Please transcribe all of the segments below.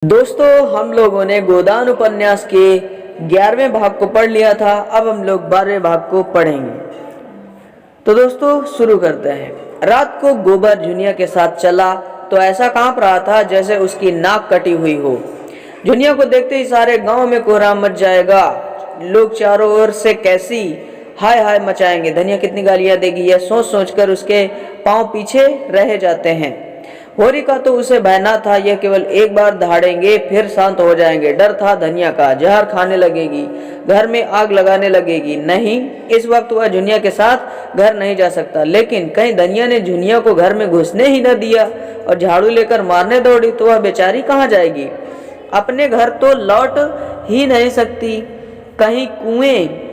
दोस्तों, हम लोगों ने गोदान उपन्यास के 11वें भाग को पढ़ लिया था। अब हम लोग 12वें भाग को पढ़ेंगे। तो दोस्तों शुरू करते हैं। रात को गोबर झुनिया के साथ चला तो ऐसा कांप रहा था जैसे उसकी नाक कटी हुई हो। झुनिया को देखते ही सारे गांव में कोहराम मच जाएगा। लोग चारों ओर से कैसी हाय हाय मचाएंगे। धनिया कितनी गालियां देगी, यह सोच सोच कर उसके पांव पीछे रह जाते हैं। होरी का तो उसे भय न था। यह केवल एक बार दहाड़ेंगे फिर शांत हो जाएंगे। डर था धनिया का, जहर खाने लगेगी, घर में आग लगाने लगेगी। नहीं, इस वक्त वह झुनिया के साथ घर नहीं जा सकता। लेकिन कहीं धनिया ने झुनिया को घर में घुसने ही न दिया और झाड़ू लेकर मारने दौड़ी तो वह बेचारी कहाँ जाएगी। अपने घर तो लौट ही नहीं सकती। कहीं कुएं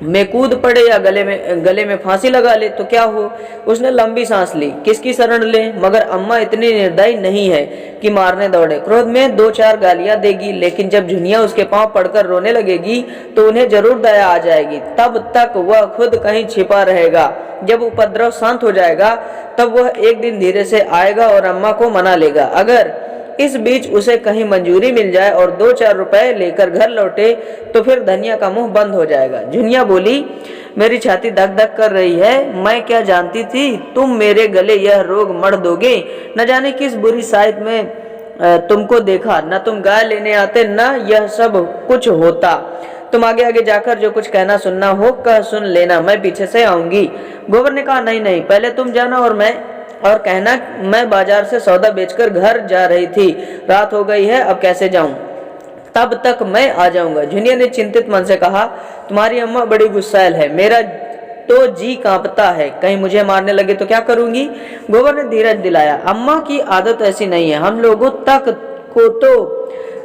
में कूद पड़े या गले में फांसी लगा ले तो क्या हो। उसने लंबी सांस ली। किसकी शरण ले, मगर अम्मा इतनी निर्दयी नहीं है कि मारने दौड़े। क्रोध में 2-4 गालियां देगी, लेकिन जब झुनिया उसके पांव पड़कर रोने लगेगी तो उन्हें जरूर दया आ जाएगी। तब तक वह खुद कहीं छिपा रहेगा। जब उपद्रव शांत हो जाएगा तब वह एक दिन धीरे से आएगा और अम्मा को मना लेगा। अगर इस बीच उसे कहीं मंजूरी मिल जाए और 2-4 रुपए लेकर घर लौटे तो फिर धनिया का मुंह बंद हो जाएगा। झुनिया बोली, मेरी छाती धक धक कर रही है। मैं क्या जानती थी तुम मेरे गले यह रोग मढ़ दोगे। न जाने किस बुरी साइड में तुमको देखा। न तुम गाय लेने आते, न यह सब कुछ होता। तुम आगे आगे जाकर जो कुछ कहना सुनना हो कह सुन लेना, मैं पीछे से आऊंगी। गोबर ने कहा, नहीं नहीं, पहले तुम जाना और कहना मैं बाजार से सौदा बेचकर घर जा रही थी। रात हो गई है, अब कैसे जाऊं, तब तक मैं आ जाऊंगा। झुनिया ने चिंतित मन से कहा, तुम्हारी अम्मा बड़ी गुस्सैल है। मेरा तो जी कांपता है, कहीं मुझे मारने लगे तो क्या करूंगी। गोबर ने धीरज दिलाया, अम्मा की आदत ऐसी नहीं है। हम लोगों तक को तो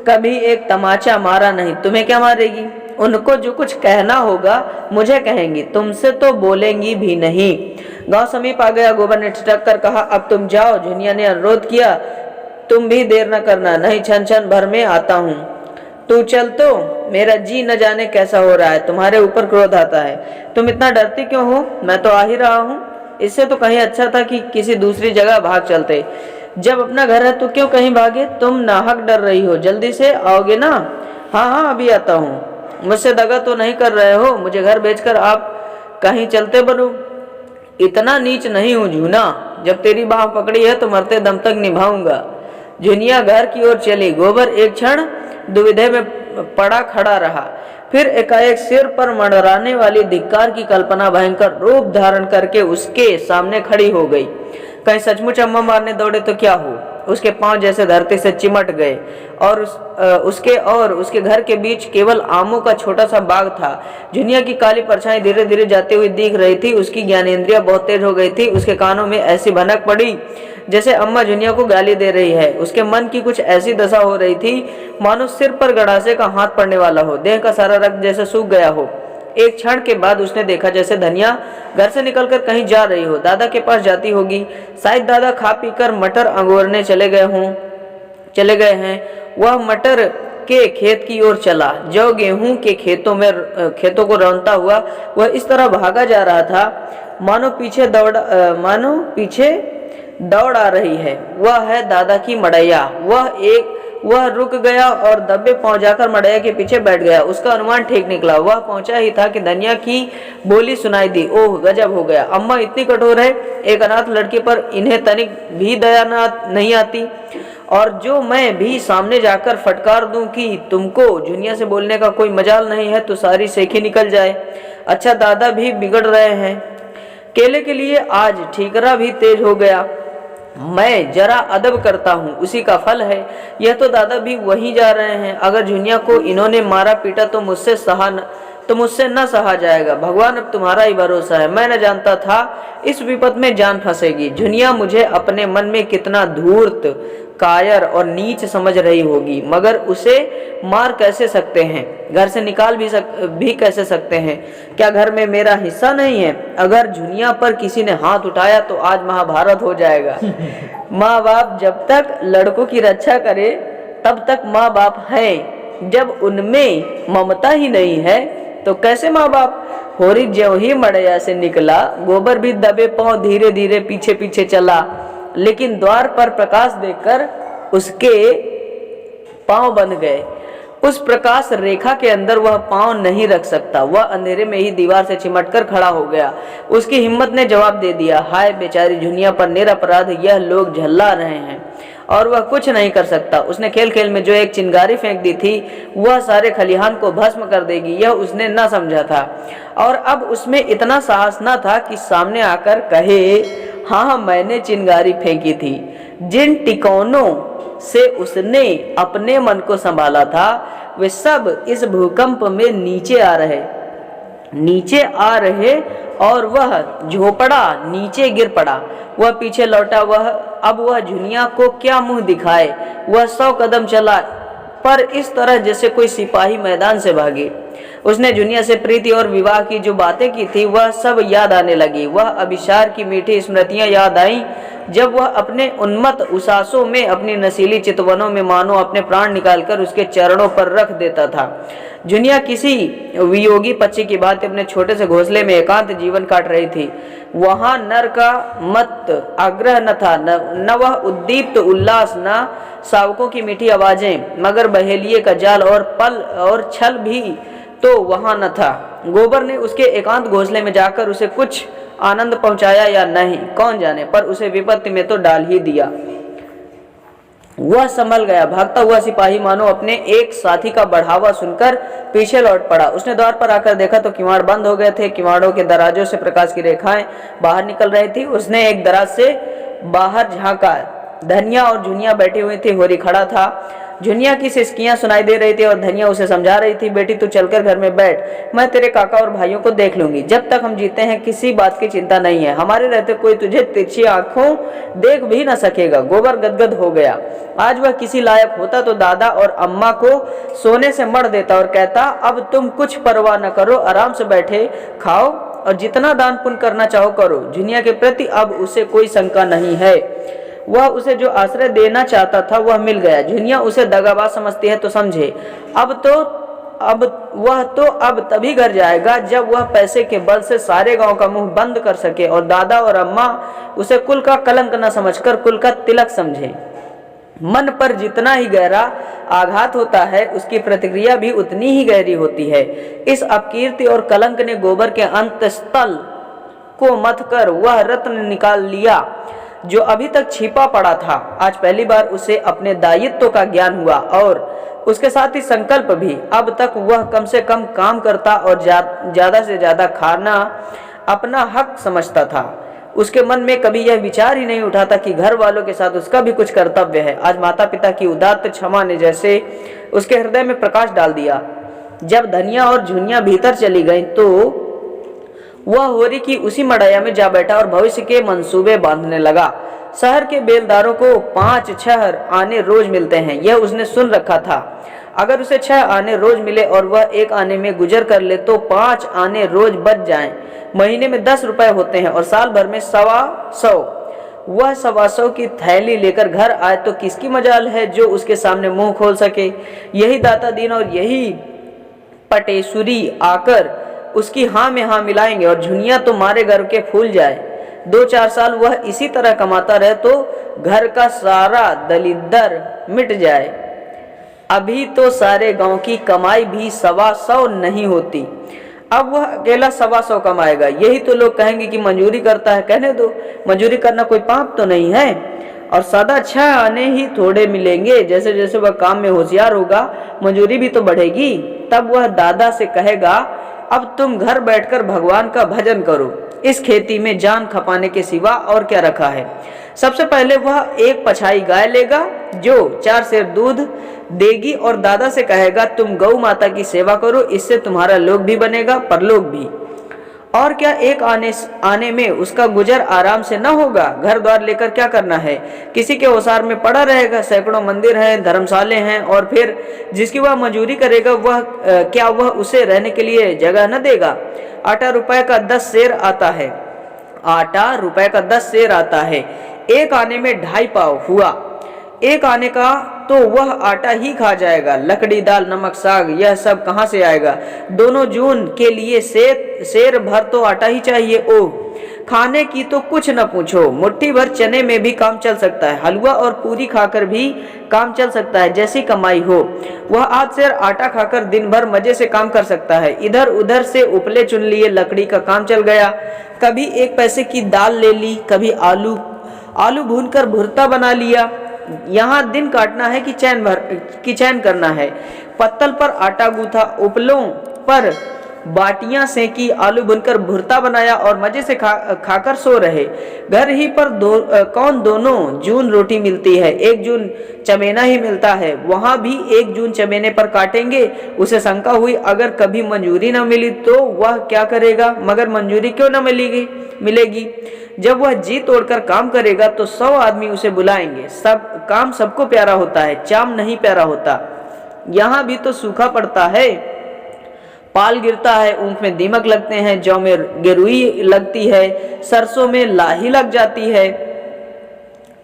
कभी एक तमाचा मारा नहीं, तुम्हें क्या मारेगी। उनको जो कुछ कहना होगा मुझे कहेंगी, तुमसे तो बोलेंगी भी नहीं। गांव समीप आ गया। गोबर ने ठिठक कर कहा, अब तुम जाओ। झुनिया ने अनुरोध किया, तुम भी देर न करना, नहीं क्षण भर में आता हूँ। तू चल तो, मेरा जी न जाने कैसा हो रहा है। तुम्हारे ऊपर क्रोध आता है। तुम इतना डरती क्यों हो, मैं तो आ ही रहा हूँ। इससे तो कहीं अच्छा था कि किसी दूसरी जगह भाग चलते। जब अपना घर है तो क्यों कहीं भागे। तुम नाहक डर रही हो, जल्दी से आओगे ना। हाँ हाँ, अभी आता हूँ। मुझसे दगा तो नहीं कर रहे हो, मुझे घर बेचकर आप कहीं चलते बनो। इतना नीच नहीं हूँ झूना, जब तेरी बाह पकड़ी है तो मरते दम तक निभाऊंगा। झुनिया घर की ओर चली। गोबर एक क्षण दुविधा में पड़ा खड़ा रहा। फिर एकाएक सिर पर मंडराने वाली धिक्कार की कल्पना भयंकर रूप धारण करके उसके सामने खड़ी हो गई। कहीं सचमुच अम्मा मारने दौड़े तो क्या हो। उसके पांव जैसे धरती से चिमट गए और उसके घर के बीच केवल आमों का छोटा सा बाग था। झुनिया की काली परछाई धीरे धीरे जाती हुई दिख रही थी। उसकी ज्ञानेंद्रियां बहुत तेज हो गई थी। उसके कानों में ऐसी भनक पड़ी जैसे अम्मा झुनिया को गाली दे रही है। उसके मन की कुछ ऐसी दशा हो रही थी मानो सिर पर गड़ासे का हाथ पड़ने वाला हो, देह का सारा रक्त जैसे सूख गया हो। एक क्षण के बाद उसने देखा जैसे धनिया घर से निकलकर कहीं जा रही हो। दादा के पास जाती होगी। शायद दादा खा पीकर मटर अंगोरने चले गए हैं। वह मटर के खेत की ओर चला। जौ गेहूं के खेतों को रौंदता हुआ वह इस तरह भागा जा रहा था मानो पीछे दौड़ आ रही है। वह है दादा की मड़ैया। वह रुक गया और दबे पांव जाकर मड़ैया के पीछे बैठ गया। उसका अनुमान ठीक निकला। वह पहुंचा ही था कि धनिया की बोली सुनाई दी। ओह, गजब हो गया। अम्मा इतनी कठोर है। एक अनाथ लड़की पर इन्हें तनिक भी दया नहीं आती। और जो मैं भी सामने जाकर फटकार दूं कि तुमको झुनिया से बोलने का कोई मजाल नहीं है तो सारी सेखी निकल जाए। अच्छा, दादा भी बिगड़ रहे हैं। केले के लिए आज ठीकरा भी तेज हो गया। मैं जरा अदब करता हूँ, उसी का फल है। यह तो दादा भी वहीं जा रहे हैं। अगर झुनिया को इन्होंने मारा पीटा तो मुझसे न सहा जाएगा। भगवान, अब तुम्हारा ही भरोसा है। मैं न जानता था इस विपद में जान फंसेगी। झुनिया मुझे अपने मन में कितना धूर्त, कायर और नीच समझ रही होगी, मगर उसे मार कैसे सकते हैं, घर से निकाल भी कैसे सकते हैं। क्या घर में मेरा हिस्सा नहीं है। अगर झुनिया पर किसी ने हाथ उठाया तो आज महाभारत हो जाएगा। माँ बाप जब तक लड़कों की रक्षा करे तब तक माँ बाप है। जब उनमें ममता ही नहीं है तो कैसे माँ बाप। होरी ज्यों ही मड़ैया से निकला, गोबर भी दबे पांव धीरे धीरे पीछे पीछे चला। लेकिन द्वार पर प्रकाश देखकर उसके पांव बंध गए। उस प्रकाश रेखा के अंदर वह पांव नहीं रख सकता। वह अंधेरे में ही दीवार से चिमटकर खड़ा हो गया। उसकी हिम्मत ने जवाब दे दिया, हाय बेचारी झुनिया पर निरपराध यह लोग झल्ला रहे हैं और वह कुछ नहीं कर सकता। उसने खेल खेल में जो एक चिंगारी फेंक दी थी वह सारे खलिहान को भस्म कर देगी, यह उसने न समझा था। और अब उसमें इतना साहस न था कि सामने आकर कहे, हाँ मैंने चिंगारी फेंकी थी। जिन टिकोनों से उसने अपने मन को संभाला था वे सब इस भूकंप में नीचे आ रहे और वह झोपड़ा नीचे गिर पड़ा। वह पीछे लौटा। अब वह झुनिया को क्या मुंह दिखाए। वह 100 कदम चला पर इस तरह जैसे कोई सिपाही मैदान से भागे। उसने झुनिया से प्रीति और विवाह की जो बातें की थी वह सब याद आने लगी। वह अभिसार की मीठी स्मृतियां याद आईं जब वह अपने उन्मत्त उसासों में अपनी नशीली चितवनों में मानो अपने प्राण निकालकर उसके चरणों पर रख देता था। झुनिया किसी वियोगी पक्षी की भांति अपने छोटे से घोंसले में एकांत जीवन काट रही थी। वहां नर का मत आग्रह न था, न वह उद्दीप्त उल्लास, न शावकों की मीठी आवाजें, मगर बहेलिये का जाल और पल और छल भी तो वहां न था। गोबर ने उसके एकांत घोंसले में जाकर उसे कुछ आनंद पहुंचाया या नहीं कौन जाने, पर उसे विपत्ति में तो डाल ही दिया। वह संभल गया। भागता हुआ सिपाही मानो अपने एक साथी का बढ़ावा सुनकर पीछे लौट पड़ा। उसने द्वार पर आकर देखा तो किवाड़ बंद हो गए थे। किवाड़ों के दराजों से प्रकाश की रेखाएं बाहर निकल रही थी। उसने एक दराज से बाहर झांका। धनिया और झुनिया बैठी हुई थी। होरी खड़ा था। झुनिया की सिसकियां सुनाई दे रही थी और धनिया उसे समझा रही थी, बेटी तू चलकर घर में बैठ, मैं तेरे काका और भाइयों को देख लूंगी। जब तक हम जीते हैं किसी बात की चिंता नहीं है। हमारे रहते कोई तुझे तिरछी आंखों देख भी न सकेगा। गोबर गदगद हो गया। आज वह किसी लायक होता तो दादा और अम्मा को सोने से मढ़ देता और कहता, अब तुम कुछ परवाह न करो, आराम से बैठे खाओ और जितना दान पुण्य करना चाहो करो। झुनिया के प्रति अब उसे कोई शंका नहीं है। वह उसे जो आश्रय देना चाहता था वह मिल गया। झुनिया उसे दगाबाज समझती है तो समझे। अब तभी घर जाएगा जब वह पैसे के बल से सारे गांव का मुंह बंद कर सके और दादा और अम्मा उसे कुल का कलंक न समझकर कुल का तिलक समझे। मन पर जितना ही गहरा आघात होता है उसकी प्रतिक्रिया भी उतनी ही गहरी होती है। इस अपकीर्ति और कलंक ने गोबर के अंतस्थल को मथ कर वह रत्न निकाल लिया जो अभी तक छिपा पड़ा था। आज पहली बार उसे अपने दायित्व का ज्ञान हुआ और उसके साथ ही संकल्प भी। अब तक वह कम से कम काम करता और ज्यादा से ज्यादा खाना अपना हक समझता था। उसके मन में कभी यह विचार ही नहीं उठा था कि घर वालों के साथ उसका भी कुछ कर्तव्य है। आज माता पिता की उदात्त क्षमा ने जैसे उसके हृदय में प्रकाश डाल दिया। जब धनिया और झुनिया भीतर चली गई तो वह होरी की उसी मड़ैया में जा बैठा और भविष्य के मंसूबे बांधने लगा। शहर के बेलदारों को 5-6 आने रोज मिलते हैं, यह उसने सुन रखा था। अगर उसे 6 आने रोज मिले और वह 1 आने में गुजर कर ले तो 5 आने रोज बच जाएं। महीने में 10 रुपए होते हैं और साल भर में 125। वह 125 की थैली लेकर घर आए तो किसकी मजाल है जो उसके सामने मुंह खोल सके। यही दाता दीन और यही पटेश्वरी आकर उसकी हाँ में हाँ मिलाएंगे और झुनिया तो मारे घर के फूल जाए। 2-4 साल वह इसी तरह कमाता रहे तो घर का सारा दलिद्दर मिट जाए। अभी तो सारे गांव की कमाई भी 125 नहीं होती। अब वह अकेला 125 कमाएगा। यही तो लोग कहेंगे कि मजूरी करता है। कहने दो, मजूरी करना कोई पाप तो नहीं है। और सदा 6 आने ही थोड़े मिलेंगे। जैसे जैसे वह काम में होशियार होगा मजूरी भी तो बढ़ेगी। तब वह दादा से कहेगा, अब तुम घर बैठकर भगवान का भजन करो। इस खेती में जान खपाने के सिवा और क्या रखा है। सबसे पहले वह एक पछाई गाय लेगा जो 4 सेर दूध देगी और दादा से कहेगा, तुम गौ माता की सेवा करो, इससे तुम्हारा लोक भी बनेगा परलोक भी। और क्या 1 आने में उसका गुजर आराम से न होगा। घर द्वार लेकर क्या करना है, किसी के ओसार में पड़ा रहेगा। सैकड़ों मंदिर हैं, धर्मशाले हैं और फिर जिसकी वह मजूरी करेगा वह क्या वह उसे रहने के लिए जगह न देगा। आटा रुपए का 10 सेर आता है। आटा रुपए का 10 सेर आता है। 1 आने में 2.5 पाव हुआ। 1 आने का तो वह आटा ही खा जाएगा। लकड़ी, दाल, नमक, साग, यह सब कहाँ से आएगा? दोनों जून के लिए शेर भर तो आटा ही चाहिए। ओह, खाने की तो कुछ न पूछो, मुट्ठी भर चने में भी काम चल सकता है, हलवा और पूरी खाकर भी काम चल सकता है, जैसी कमाई हो। वह आज से आटा खाकर दिन भर मजे से काम कर सकता है। इधर उधर से उपले चुन लिए, लकड़ी का काम चल गया। कभी 1 पैसे की दाल ले ली, कभी आलू भूनकर भुर्ता बना लिया। यहाँ दिन काटना है कि चैन करना है। पत्तल पर आटा गूथा, उपलों पर बाटियां सेकी, आलू भुनकर भुर्ता बनाया और मजे से खाकर सो रहे। घर ही पर कौन दोनों जून रोटी मिलती है, 1 जून चमेना ही मिलता है, वहां भी 1 जून चमेने पर काटेंगे। उसे शंका हुई, अगर कभी मंजूरी न मिली तो वह क्या करेगा? मगर मंजूरी क्यों न मिलेगी? जब वह जी तोड़कर काम करेगा तो 100 आदमी उसे बुलाएंगे। सब काम सबको प्यारा होता है, चाम नहीं प्यारा होता। यहाँ भी तो सूखा पड़ता है, पाल गिरता है, ऊँख में दीमक लगते हैं, जौ में गेरुई लगती है, सरसों में लाही लग जाती है।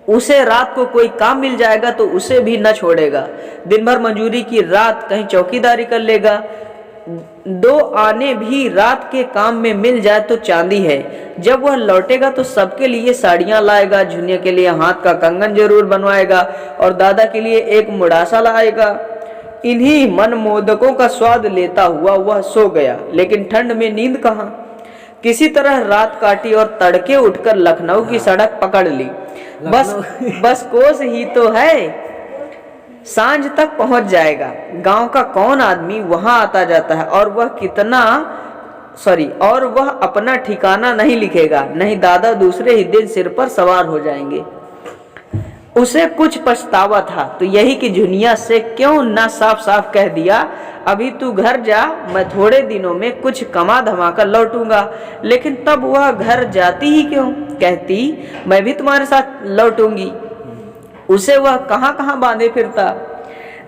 उसे रात को कोई काम मिल जाएगा तो उसे भी न छोड़ेगा। दिन भर मजूरी की, रात कहीं चौकीदारी कर लेगा। 2 आने भी रात के काम में मिल जाए तो चांदी है। जब वह लौटेगा तो सबके लिए साड़ियां लाएगा, झुनिया के लिए हाथ का कंगन जरूर बनवाएगा और दादा के लिए एक मुड़ासा लाएगा। इन्हीं मनमोदकों का स्वाद लेता हुआ वह सो गया। लेकिन ठंड में नींद कहाँ? किसी तरह रात काटी और तड़के उठकर लखनऊ की सड़क पकड़ ली। बस कोस ही तो है, सांझ तक पहुंच जाएगा। गांव का कौन आदमी वहां आता जाता है, और वह अपना ठिकाना नहीं लिखेगा। नहीं, दादा दूसरे ही दिन सिर पर सवार हो जाएंगे। उसे कुछ पछतावा था तो यही कि झुनिया से क्यों ना साफ साफ कह दिया, अभी तू घर जा, मैं थोड़े दिनों में कुछ कमा धमा कर लौटूंगा। लेकिन तब वह घर जाती ही क्यों? कहती, मैं भी तुम्हारे साथ लौटूंगी। उसे वह कहाँ कहाँ बांधे फिरता।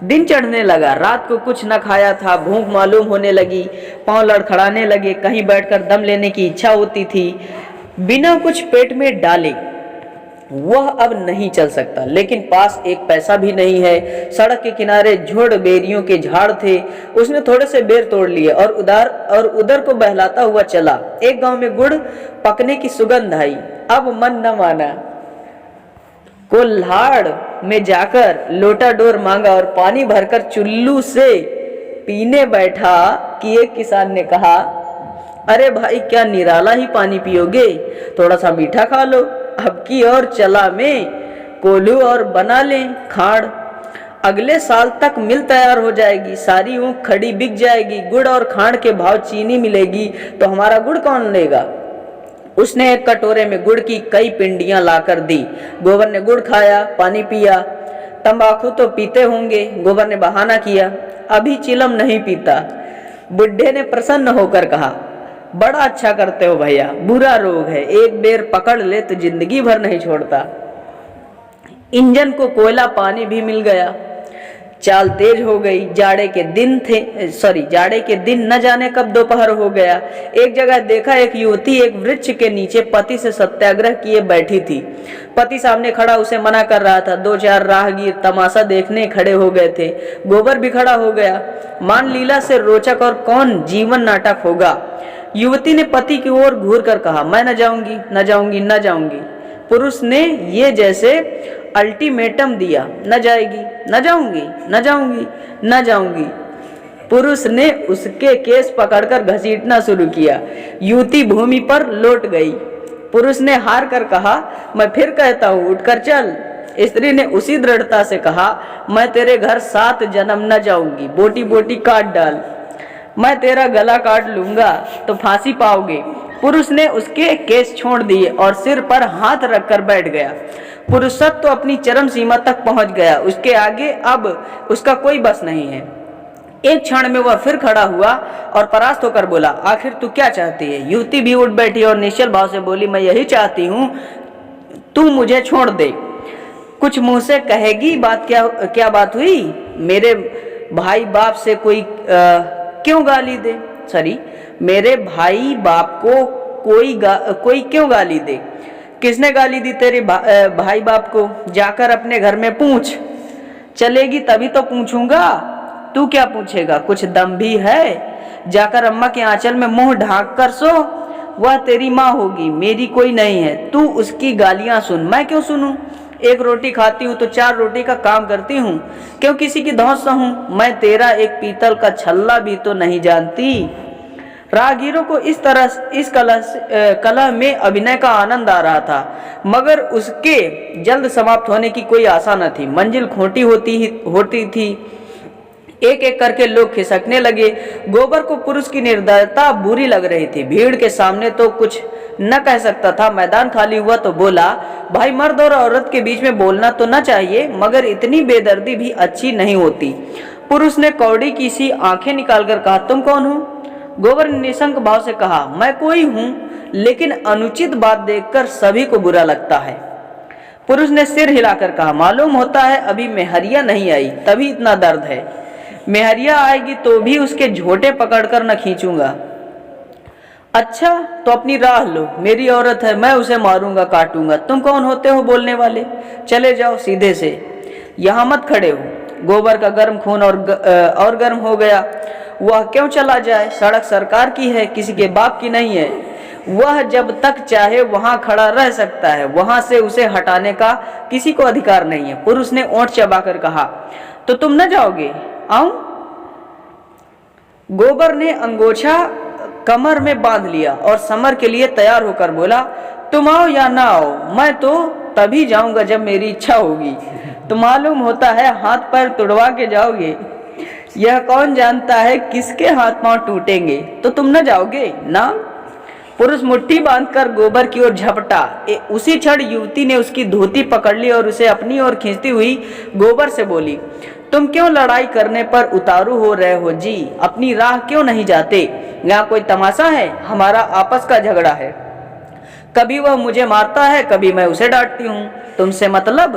दिन चढ़ने लगा, रात को कुछ न खाया था, भूख मालूम होने लगी, पांव लड़खड़ाने लगे, कहीं बैठकर दम लेने की इच्छा होती थी। बिना कुछ पेट में डाले वह अब नहीं चल सकता, लेकिन पास 1 पैसा भी नहीं है। सड़क के किनारे झुड़ बेरियों के झाड़ थे, उसने थोड़े से बेर तोड़ लिए और उधर को बहलाता हुआ चला। एक गांव में गुड़ पकने की सुगंध आई। अब मन न माना, कोल्हाड़ में जाकर लोटा डोर मांगा और पानी भरकर चुल्लू से पीने बैठा कि एक किसान ने कहा, अरे भाई, क्या निराला ही पानी पियोगे? थोड़ा सा मीठा खा लो। अब की और चला में कोल्हू और बना लें खाड़। अगले साल तक मिल तैयार हो जाएगी, सारी ऊँख खड़ी बिक जाएगी, गुड़ और खाड़ के भाव चीनी मिलेगी तो हमारा गुड़ कौन लेगा? उसने एक कटोरे में गुड़ की कई पिंडियां लाकर दी। गोबर ने गुड़ खाया, पानी पिया। तंबाकू तो पीते होंगे, गोबर ने बहाना किया, अभी चिलम नहीं पीता। बुढ़े ने प्रसन्न होकर कहा, बड़ा अच्छा करते हो भैया, बुरा रोग है, एक बेर पकड़ ले तो जिंदगी भर नहीं छोड़ता। इंजन को कोयला पानी भी मिल गया, चाल तेज हो गई। जाड़े के दिन न जाने कब दोपहर हो गया। एक जगह देखा, एक युवती एक वृक्ष के नीचे पति से सत्याग्रह किए बैठी थी। पति सामने खड़ा उसे मना कर रहा था। 2-4 राहगीर तमाशा देखने खड़े हो गए थे। गोबर भी खड़ा हो गया। मान लीला से रोचक और कौन जीवन नाटक होगा। युवती ने पति की ओर घूर कर कहा, मैं न जाऊंगी, न जाऊंगी, न जाऊंगी। पुरुष ने ये जैसे अल्टीमेटम दिया, न जाएगी, न जाऊंगी, न जाऊंगी, न जाऊंगी। पुरुष ने उसके केस पकड़कर घसीटना शुरू किया। युवती भूमि पर लौट गई। पुरुष ने हार कर कहा, मैं फिर कहता हूँ, उठकर चल। स्त्री ने उसी दृढ़ता से कहा, मैं तेरे घर 7 जन्म न जाऊंगी, बोटी बोटी काट डाल, मैं तेरा गला काट लूंगा तो फांसी पाओगे। पुरुष ने उसके केस छोड़ दिए और सिर पर हाथ रखकर बैठ गया। पुरुषत्व तो अपनी चरम सीमा तक पहुंच गया, उसके आगे अब उसका कोई बस नहीं है। एक क्षण में वह फिर खड़ा हुआ और परास्त होकर बोला, आखिर तू क्या चाहती है? युवती भी उठ बैठी और निश्चल भाव से बोली, मैं यही चाहती हूँ, तू मुझे छोड़ दे। कुछ मुंह से कहेगी, बात क्या बात हुई? मेरे भाई बाप से कोई क्यों गाली दे? मेरे भाई बाप को कोई क्यों गाली दे? किसने गाली दी तेरे भाई बाप को? जाकर अपने घर में पूछ। चलेगी तभी तो पूछूंगा। तू क्या पूछेगा? कुछ दम भी है? जाकर अम्मा के आंचल में मुंह ढांक कर सो। वह तेरी माँ होगी, मेरी कोई नहीं है। तू उसकी गालियां सुन, मैं क्यों सुनूं? एक रोटी खाती हूँ तो 4 रोटी का काम करती हूँ, क्यों किसी की धौंस सहूं? मैं तेरा एक पीतल का छल्ला भी तो नहीं जानती। राहगीरों को इस तरह इस कला में अभिनय का आनंद आ रहा था, मगर उसके जल्द समाप्त होने की कोई आशा न थी। मंजिल खोटी होती थी। एक एक करके लोग खिसकने लगे। गोबर को पुरुष की निर्दयता बुरी लग रही थी। भीड़ के सामने तो कुछ न कह सकता था। मैदान खाली हुआ तो बोला, भाई मर्द और औरत के बीच में बोलना तो न चाहिए, मगर इतनी बेदर्दी भी अच्छी नहीं होती। पुरुष ने कौड़ी की सी आंखें निकालकर कहा, तुम कौन हो? गोबर ने निशंक भाव से कहा, मैं कोई हूं, लेकिन अनुचित बात देखकर सभी को बुरा लगता है। पुरुष ने सिर हिलाकर कहा, मालूम होता है अभी मेहरिया नहीं आई, तभी इतना दर्द है। मेहरिया आएगी तो भी उसके झोटे पकड़कर न खींचूंगा। अच्छा तो अपनी राह लो, मेरी औरत है, मैं उसे मारूंगा काटूंगा। तुम कौन होते हो बोलने वाले? चले जाओ सीधे से, यहाँ मत खड़े हो। गोबर का गर्म खून और गर्म हो गया। वह क्यों चला जाए? सड़क सरकार की है, किसी के बाप की नहीं है। वह जब तक चाहे वहां खड़ा रह सकता है, वहां से उसे हटाने का किसी को अधिकार नहीं है। पुरुष ने ओंठ चबाकर कहा, तो तुम न जाओगे? आऊं? गोबर ने अंगोछा कमर में बांध लिया और समर के लिए तैयार होकर बोला, तुम आओ या ना आओ, मैं तो तभी जाऊंगा जब मेरी इच्छा होगी। तो मालूम होता है हाथ पैर तुड़वा के जाओगे। यह कौन जानता है किसके हाथ पांव टूटेंगे। तो तुम न जाओगे ना? पुरुष मुट्ठी बांधकर गोबर की ओर झपटा। उसी क्षण युवती ने उसकी धोती पकड़ ली और उसे अपनी ओर खींचती हुई गोबर से बोली, तुम क्यों लड़ाई करने पर उतारू हो रहे हो जी? अपनी राह क्यों नहीं जाते? यहाँ कोई तमाशा है? हमारा आपस का झगड़ा है। कभी वह मुझे मारता है, कभी मैं उसे डांटती हूँ। तुमसे मतलब?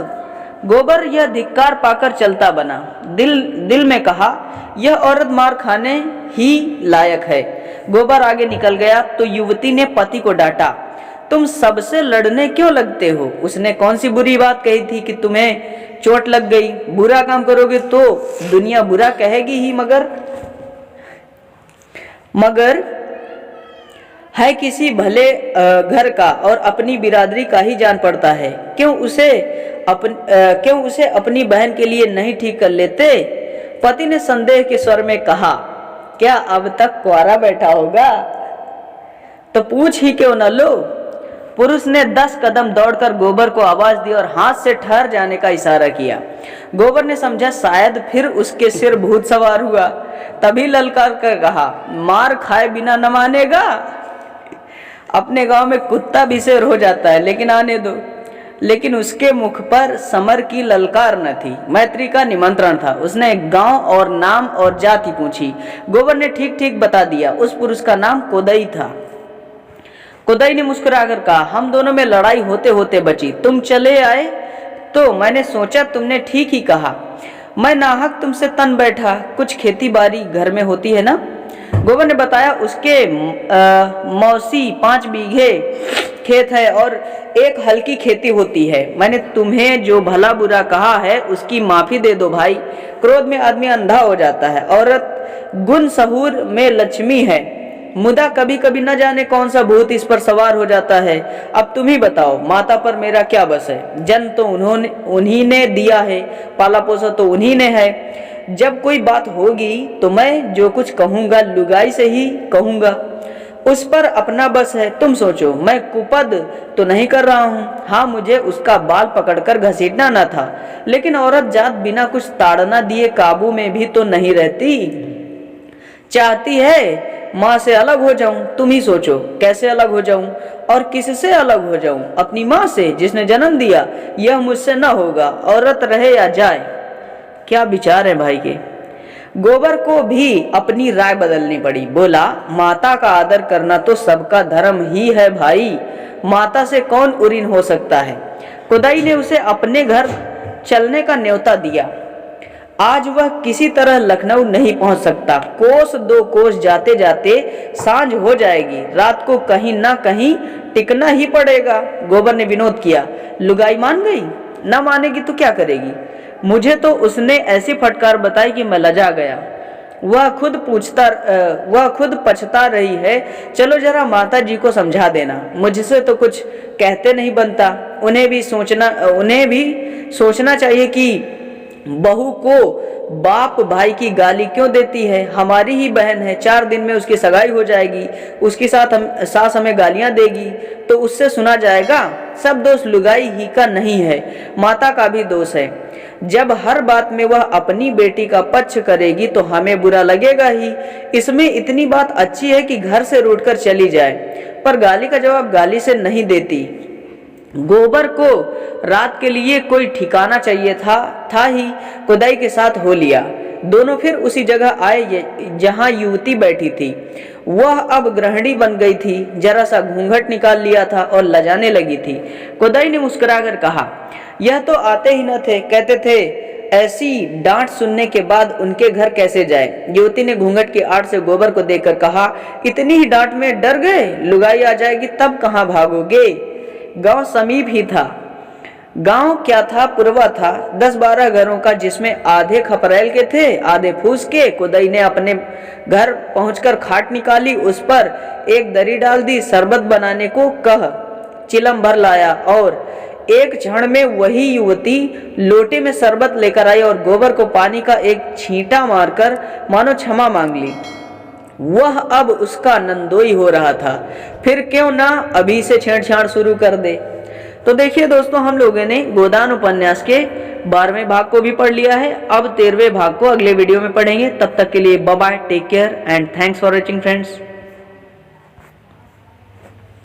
गोबर यह धिक्कार पाकर चलता बना। दिल में कहा, यह औरत मार खाने ही लायक है। गोबर आगे निकल गया तो युवती ने पति को डांटा, तुम सबसे लड़ने क्यों लगते हो? उसने कौन सी बुरी बात कही थी कि तुम्हें चोट लग गई? बुरा काम करोगे तो दुनिया बुरा कहेगी ही, मगर है किसी भले घर का और अपनी बिरादरी का ही जान पड़ता है। क्यों उसे अपनी बहन के लिए नहीं ठीक कर लेते? पति ने संदेह के स्वर में कहा, क्या अब तक कुंवारा बैठा होगा? तो पूछ ही क्यों न लो। पुरुष ने 10 कदम दौड़कर गोबर को आवाज दी और हाथ से ठहर जाने का इशारा किया। गोबर ने समझा शायद फिर उसके सिर भूत सवार हुआ, तभी ललकार कर कहा, मार खाए बिना न मानेगा? अपने गांव में कुत्ता भी शेर हो जाता है, लेकिन आने दो। लेकिन उसके मुख पर समर की ललकार न थी, मैत्री का निमंत्रण था। उसने गांव और नाम और जाति पूछी। गोबर ने ठीक ठीक बता दिया। उस पुरुष का नाम कोदई था। कोदई ने मुस्कुराकर कहा, हम दोनों में लड़ाई होते होते बची। तुम चले आए तो मैंने सोचा तुमने ठीक ही कहा। मैं नाहक तुमसे तन बैठा। कुछ खेती बाड़ी घर में होती है ना? गोबर ने बताया, उसके मौसी 5 बीघे खेत है और एक हल्की खेती होती है। मैंने तुम्हें जो भला बुरा कहा है उसकी माफी दे दो भाई। क्रोध में आदमी अंधा हो जाता है। औरत गुण सहूर में लक्ष्मी है, मुदा कभी कभी न जाने कौन सा भूत इस पर सवार हो जाता है। अब तुम ही बताओ, माता पर मेरा क्या बस है? जन्म तो उन्हीं ने दिया है, पाला पोसा तो उन्हीं ने है। जब कोई बात होगी तो मैं जो कुछ कहूंगा लुगाई से ही कहूंगा, उस पर अपना बस है। तुम सोचो, मैं कुपद तो नहीं कर रहा हूँ। हाँ, मुझे उसका बाल पकड़कर घसीटना न था, लेकिन औरत जात बिना कुछ ताड़ना दिए काबू में भी तो नहीं रहती। चाहती है माँ से अलग हो जाऊं। तुम ही सोचो, कैसे अलग हो जाऊं और किससे अलग हो जाऊं? अपनी माँ से जिसने जन्म दिया। यह मुझसे न होगा, औरत रहे या जाए। क्या विचार है भाई के? गोबर को भी अपनी राय बदलनी पड़ी। बोला, माता का आदर करना तो सबका धर्म ही है भाई। माता से कौन उरीन हो सकता है? खुदाई ने उसे अपने घर चलने का न्योता दिया। आज वह किसी तरह लखनऊ नहीं पहुंच सकता। कोस 2 कोस जाते जाते सांझ हो जाएगी। रात को कहीं ना कहीं टिकना ही पड़ेगा। गोबर ने विनोद किया। लुगाई मान गई? न मानेगी तो क्या करेगी? मुझे तो उसने ऐसी फटकार बताई कि मैं लजा गया। वह खुद पछता रही है। चलो जरा माता जी को समझा देना, मुझसे तो कुछ कहते नहीं बनता। उन्हें भी सोचना चाहिए कि बहू को बाप भाई की गाली क्यों देती है। हमारी ही बहन है, 4 दिन में उसकी सगाई हो जाएगी। उसके साथ सास हमें गालियां देगी तो उससे सुना जाएगा। सब दोष लुगाई ही का नहीं है, माता का भी दोष है। जब हर बात में वह अपनी बेटी का पक्ष करेगी तो हमें बुरा लगेगा ही। इसमें इतनी बात अच्छी है कि घर से रूठकर चली जाए, पर गाली का जवाब गाली से नहीं देती। गोबर को रात के लिए कोई ठिकाना चाहिए था ही। खुदाई के साथ हो लिया। दोनों फिर उसी जगह आए जहां युवती बैठी थी। वह अब गृहिणी बन गई थी। जरा सा घूंघट निकाल लिया था और लजाने लगी थी। खुदाई ने मुस्कुराकर कहा, यह तो आते ही न थे, कहते थे ऐसी डांट सुनने के बाद उनके घर कैसे जाए। युवती ने घूंघट की आड़ से गोबर को देखकर कहा, इतनी ही डांट में डर गए? लुगाई आ जाएगी तब कहाँ भागोगे? गांव समीप ही था। गांव क्या था, पुरवा था, 10-12 घरों का, जिसमें आधे खपरेल के थे, आधे फूस के। खुदाई ने अपने घर पहुंचकर खाट निकाली, उस पर एक दरी डाल दी, शरबत बनाने को कह चिलम भर लाया और एक क्षण में वही युवती लोटे में शरबत लेकर आई और गोबर को पानी का एक छींटा मारकर मानो क्षमा मांग ली। वह अब उसका नंदोई हो रहा था, फिर क्यों ना अभी से छेड़छाड़ शुरू कर दे। तो देखिए दोस्तों, हम लोगों ने गोदान उपन्यास के 12वें भाग को भी पढ़ लिया है। अब 13वें भाग को अगले वीडियो में पढ़ेंगे। तब तक के लिए bye bye, take care and thanks for watching friends.